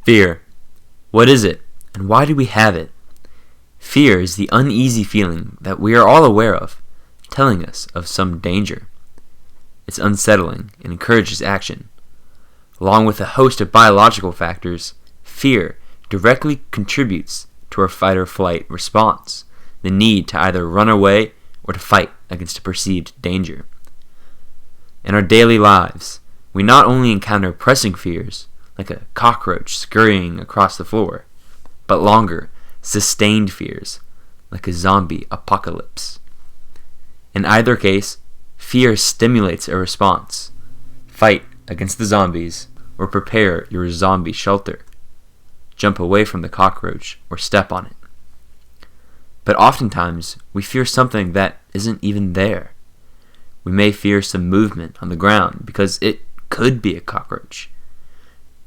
Fear. What is it, and why do we have it? Fear is the uneasy feeling that we are all aware of, telling us of some danger. It's unsettling and encourages action. Along with a host of biological factors, fear directly contributes to our fight-or-flight response, the need to either run away or to fight against a perceived danger. In our daily lives, we not only encounter pressing fears, like a cockroach scurrying across the floor, but longer, sustained fears, like a zombie apocalypse. In either case, fear stimulates a response. Fight against the zombies, or prepare your zombie shelter. Jump away from the cockroach, or step on it. But oftentimes, we fear something that isn't even there. We may fear some movement on the ground because it could be a cockroach.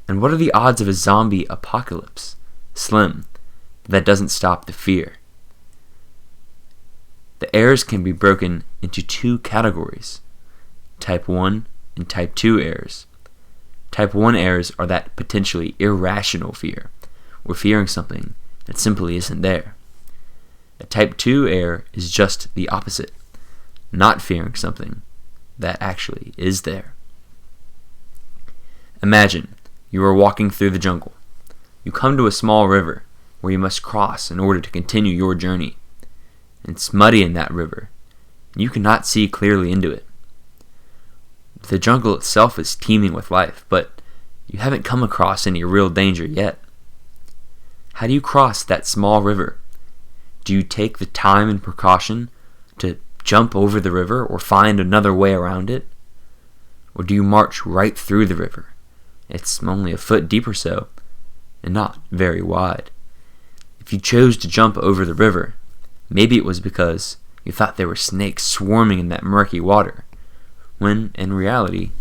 And what are the odds of a zombie apocalypse? Slim. But that doesn't stop the fear. The errors can be broken into two categories, Type 1 and Type 2 errors. Type 1 errors are that potentially irrational fear, or fearing something that simply isn't there. A Type 2 error is just the opposite, not fearing something that actually is there. Imagine you are walking through the jungle. You come to a small river where you must cross in order to continue your journey. It's muddy in that river, and you cannot see clearly into it. The jungle itself is teeming with life, but you haven't come across any real danger yet. How do you cross that small river? Do you take the time and precaution to jump over the river or find another way around it? Or do you march right through the river? It's only a foot deep or so, and not very wide. If you chose to jump over the river, maybe it was because you thought there were snakes swarming in that murky water, when, in reality,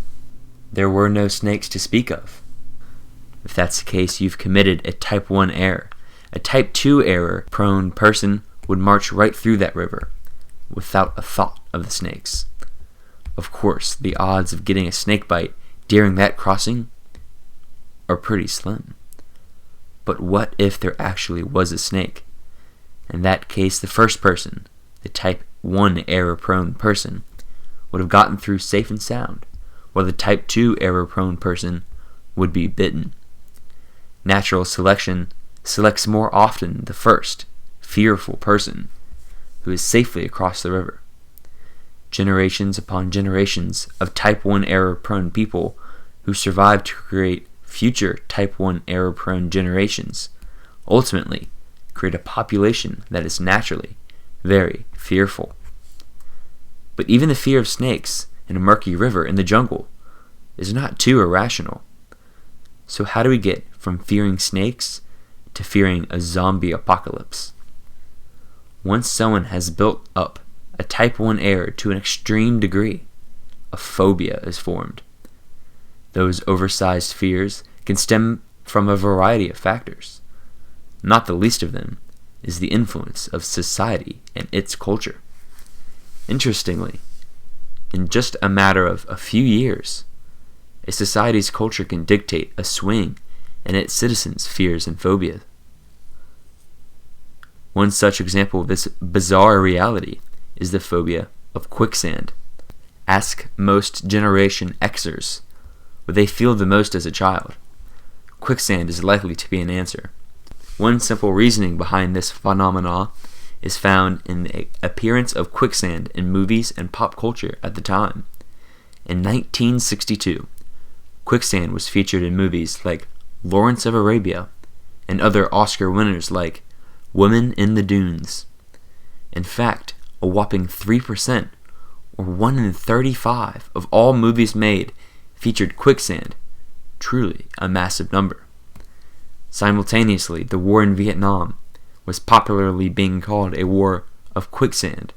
there were no snakes to speak of. If that's the case, you've committed a Type 1 error. A Type 2 error-prone person would march right through that river, without a thought of the snakes. Of course, the odds of getting a snake bite during that crossing are pretty slim. But what if there actually was a snake? In that case, the first person, the Type 1 error-prone person, would have gotten through safe and sound, while the Type 2 error-prone person would be bitten. Natural selection selects more often the first, fearful person, who is safely across the river. Generations upon generations of Type 1 error-prone people who survive to create future Type 1 error-prone generations ultimately create a population that is naturally very fearful. But even the fear of snakes in a murky river in the jungle is not too irrational. So how do we get from fearing snakes to fearing a zombie apocalypse? Once someone has built up a Type 1 error to an extreme degree, a phobia is formed. Those oversized fears can stem from a variety of factors. Not the least of them is the influence of society and its culture. Interestingly, in just a matter of a few years, a society's culture can dictate a swing in its citizens' fears and phobias. One such example of this bizarre reality is the phobia of quicksand. Ask most Generation Xers what they feel the most as a child. Quicksand is likely to be an answer. One simple reasoning behind this phenomena is found in the appearance of quicksand in movies and pop culture at the time. In 1962, quicksand was featured in movies like Lawrence of Arabia and other Oscar winners like Women in the Dunes. In fact, a whopping 3%, or 1 in 35, of all movies made featured quicksand, truly a massive number. Simultaneously, the war in Vietnam was popularly being called a war of quicksand,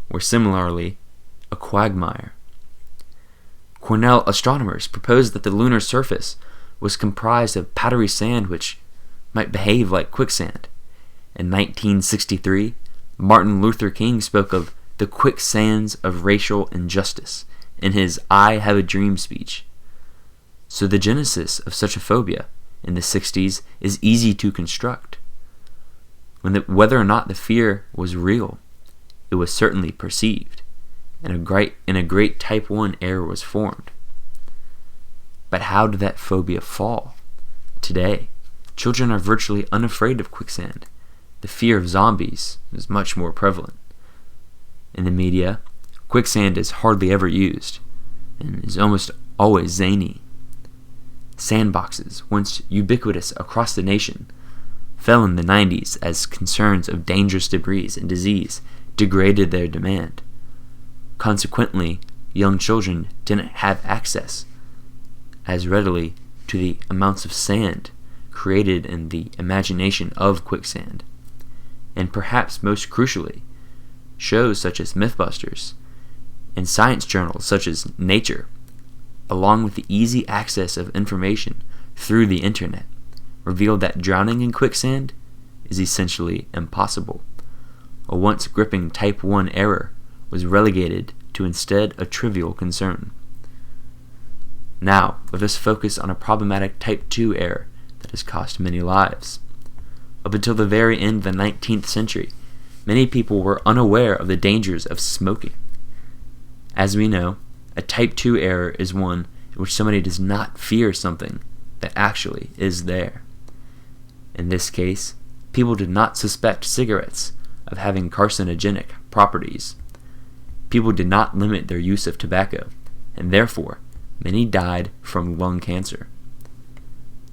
or similarly, a quagmire. Cornell astronomers proposed that the lunar surface was comprised of powdery sand which might behave like quicksand. In 1963, Martin Luther King spoke of the quicksands of racial injustice in his I Have a Dream speech. So the genesis of such a phobia in the 60s is easy to construct. Whether or not the fear was real, it was certainly perceived, and a great type 1 error was formed. But how did that phobia fall? Today, children are virtually unafraid of quicksand. The fear of zombies is much more prevalent. In the media, quicksand is hardly ever used, and is almost always zany. Sandboxes, once ubiquitous across the nation, fell in the 90s as concerns of dangerous debris and disease degraded their demand. Consequently, young children didn't have access as readily to the amounts of sand created in the imagination of quicksand. And perhaps most crucially, shows such as Mythbusters and science journals such as Nature, along with the easy access of information through the internet, revealed that drowning in quicksand is essentially impossible. A once gripping type 1 error was relegated to instead a trivial concern. Now, let us focus on a problematic type 2 error that has cost many lives. Up until the very end of the 19th century, many people were unaware of the dangers of smoking. As we know, a type 2 error is one in which somebody does not fear something that actually is there. In this case, people did not suspect cigarettes of having carcinogenic properties. People did not limit their use of tobacco, and therefore, many died from lung cancer.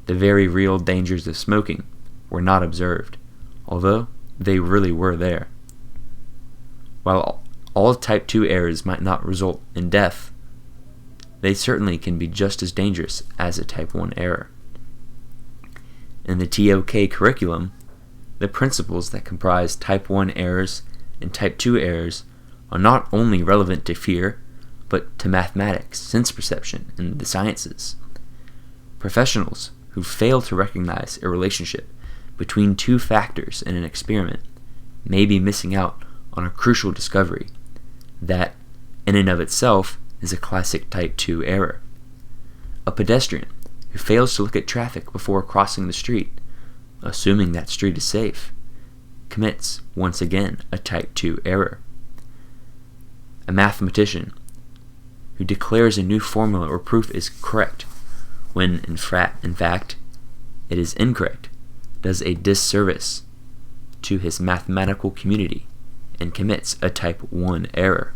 The very real dangers of smoking were not observed, although they really were there. While all type 2 errors might not result in death, they certainly can be just as dangerous as a type 1 error. In the TOK curriculum, the principles that comprise type 1 errors and type 2 errors are not only relevant to fear, but to mathematics, sense perception, and the sciences. Professionals who fail to recognize a relationship between two factors in an experiment may be missing out on a crucial discovery that, in and of itself, is a classic type 2 error. A pedestrian who fails to look at traffic before crossing the street, assuming that street is safe, commits, once again, a type 2 error. A mathematician who declares a new formula or proof is correct when, in fact, it is incorrect, does a disservice to his mathematical community and commits a type 1 error.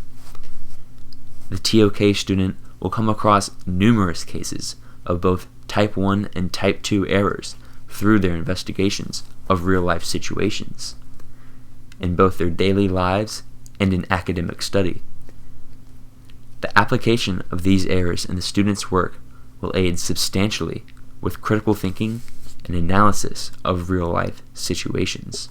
The TOK student will come across numerous cases of both type 1 and type 2 errors through their investigations of real-life situations, in both their daily lives and in academic study. The application of these errors in the student's work will aid substantially with critical thinking and analysis of real-life situations.